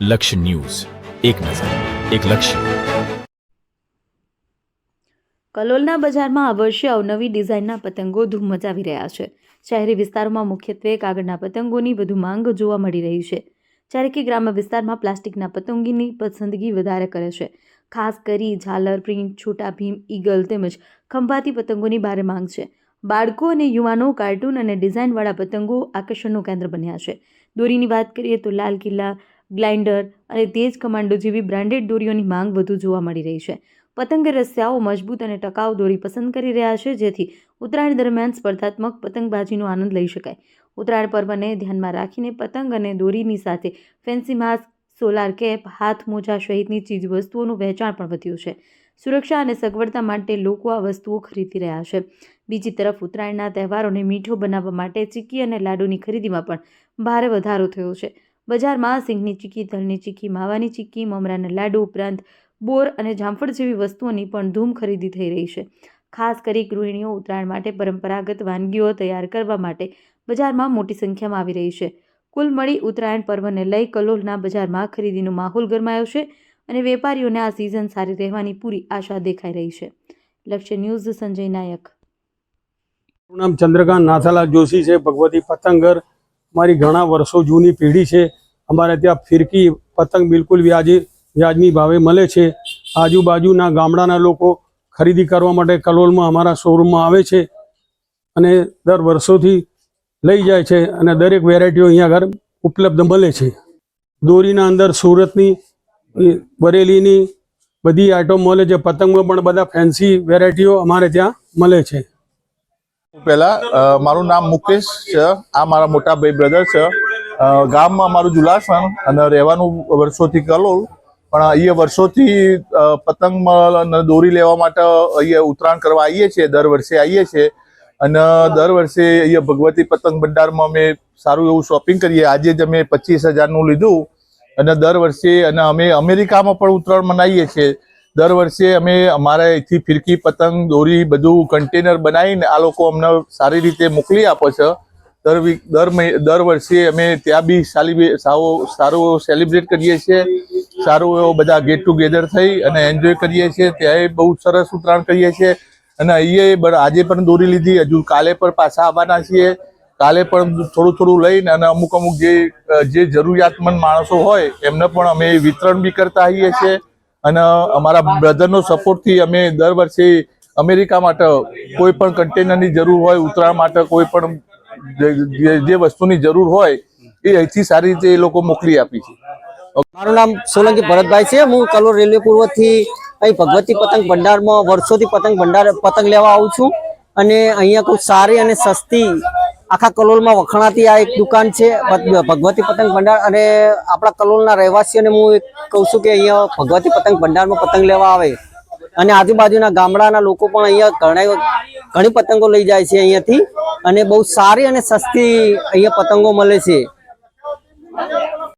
લક્ષ્ય ન્યૂઝ, એક નજર, એક લક્ષ્ય. કલોલના બજારમાં આ વર્ષે અવનવી ડિઝાઇનના પતંગો ધૂમ મચાવી રહ્યા છે. શહેરી વિસ્તારોમાં મુખ્યત્વે કાગળના પતંગોની વધુ માંગ જોવા મળી રહી છે, જ્યારે કે ગ્રામ્ય વિસ્તારમાં પ્લાસ્ટિકના પતંગોની પસંદગી વધારે કરે છે. ખાસ કરી ઝાલર પ્રિન્ટ, છોટા ભીમ, ઈગલ તેમજ ખંભાતી પતંગોની ભારે માંગ છે. બાળકો અને યુવાનો કાર્ટૂન અને ડિઝાઇનવાળા પતંગો આકર્ષણનું કેન્દ્ર બન્યા છે. દોરીની વાત કરીએ તો લાલ કિલ્લા, ગ્લાઇન્ડર અને તેજ કમાન્ડો જેવી બ્રાન્ડેડ દોરીઓની માંગ વધુ જોવા મળી રહી છે. પતંગ રસિયાઓ મજબૂત અને ટકાઉ દોરી પસંદ કરી રહ્યા છે, જેથી ઉત્તરાયણ દરમિયાન સ્પર્ધાત્મક પતંગબાજીનો આનંદ લઈ શકાય. ઉત્તરાયણ પર્વને ધ્યાનમાં રાખીને પતંગ અને દોરીની સાથે ફેન્સી માસ્ક, સોલાર કેપ, હાથ મોજા સહિતની ચીજવસ્તુઓનું વેચાણ પણ વધ્યું છે. સુરક્ષા અને સગવડતા માટે લોકો આ વસ્તુઓ ખરીદી રહ્યા છે. બીજી તરફ ઉત્તરાયણના તહેવારોને મીઠો બનાવવા માટે ચીક્કી અને લાડુની ખરીદીમાં પણ ભારે વધારો થયો છે. બજારમાં સિંગની ચીક્કી, તલની ચીક્કી, માવાની ચીક્કી, મમરાના લાડુ ઉપરાંત બોર અને જામફળ જેવી વસ્તુઓની પણ ધૂમ ખરીદી થઈ રહી છે. ખાસ કરી ગૃહિણીઓ ઉત્તરાયણ માટે પરંપરાગત વાનગીઓ તૈયાર કરવા માટે બજારમાં મોટી સંખ્યામાં આવી રહી છે. કુલ મળી ઉત્તરાયણ પર્વને લઈ કલોલના બજારમાં ખરીદીનો માહોલ ગરમાયો છે અને વેપારીઓને આ સિઝન સારી રહેવાની પૂરી આશા દેખાઈ રહી છે. લક્ષ્ય ન્યૂઝ, સંજય નાયક. મારું નામ ચંદ્રકાંત નાથાલાલ જોશી છે. ભગવતી પતંગર મારી ઘણા વર્ષો જૂની પેઢી છે. અમારે ત્યાં ફિરકી પતંગ બિલકુલ વ્યાજબી ભાવે મળે છે. આજુબાજુના ગામડાના લોકો ખરીદી કરવા માટે કલોલમાં અમારા શોરૂમમાં આવે છે અને દર વર્ષોથી લઈ જાય છે અને દરેક વેરાયટીઓ અહીંયા આગળ ઉપલબ્ધ મળે છે. દોરીના અંદર સુરતની, બરેલીની બધી આઈટમ મળે છે. પતંગમાં પણ બધા ફેન્સી વેરાયટીઓ અમારે ત્યાં મળે છે. પહેલા મારું નામ મુકેશ છે. આ મારા મોટા ભાઈ બ્રધર છે. ગામમાં મારું જુલાસણ અને રહેવાનું વર્ષોથી કલોલ, પણ અહીંયા વર્ષોથી પતંગમાં અને દોરી લેવા માટે અહીંયા ઉત્તરાયણ કરવા આવીએ છીએ. દર વર્ષે આવીએ છીએ અને દર વર્ષે અહીંયા ભગવતી પતંગ ભંડારમાં અમે સારું એવું શોપિંગ કરીએ. આજે જ અમે 25,000નું લીધું અને દર વર્ષે અને અમે અમેરિકામાં પણ ઉત્તરાયણ મનાવીએ છીએ. દર વર્ષે અમે અમારા અહીંથી ફિરકી, પતંગ, દોરી બધું કન્ટેનર બનાવીને આ લોકો અમને સારી રીતે મોકલી આપે છે. દર વર્ષે અમે ત્યાં બી સારું સેલિબ્રેટ કરીએ છીએ. સારું એવો બધા ગેટ ટુગેધર થઈ અને એન્જોય કરીએ છીએ. ત્યાંય બહુ સરસ ઉત્તરાયણ કરીએ છીએ અને અહીંયા આજે પણ દોરી લીધી. હજુ કાલે પણ પાછા આવવાના છીએ. કાલે પણ થોડું લઈને અને અમુક જે જરૂરિયાતમંદ માણસો હોય એમને પણ અમે વિતરણ બી કરતા હોઈએ છીએ. અને અમારા બ્રધરનો સપોર્ટથી અમે દર વર્ષે અમેરિકા માટે કોઈ પણ કન્ટેનરની જરૂર હોય, ઉત્તરાયણ માટે કોઈ પણ જે વસ્તુની જરૂર હોય એ અહીંથી સારી રીતે એ લોકો મોકલી આપી છે. મારું નામ સોલંકી ભરતભાઈ છે. હું કલોલ રેલવે પૂર્વથી અહીં ભગવતી પતંગ ભંડારમાં વર્ષોથી પતંગ લેવા આવું છું અને અહીંયા કોઈ સારી અને સસ્તી આખા કલોલમાં વખણાતી આ એક દુકાન છે ભગવતી પતંગ ભંડાર. અને આપણા કલોલના રહેવાસીઓને હું કહું છું કે અહીંયા ભગવતી પતંગ ભંડારમાં પતંગ લેવા આવે અને આજુબાજુના ગામડાના લોકો પણ અહીંયા ઘણી પતંગો લઈ જાય છે અહીંયાથી અને બહુ સારી અને સસ્તી અહીંયા પતંગો મળે છે.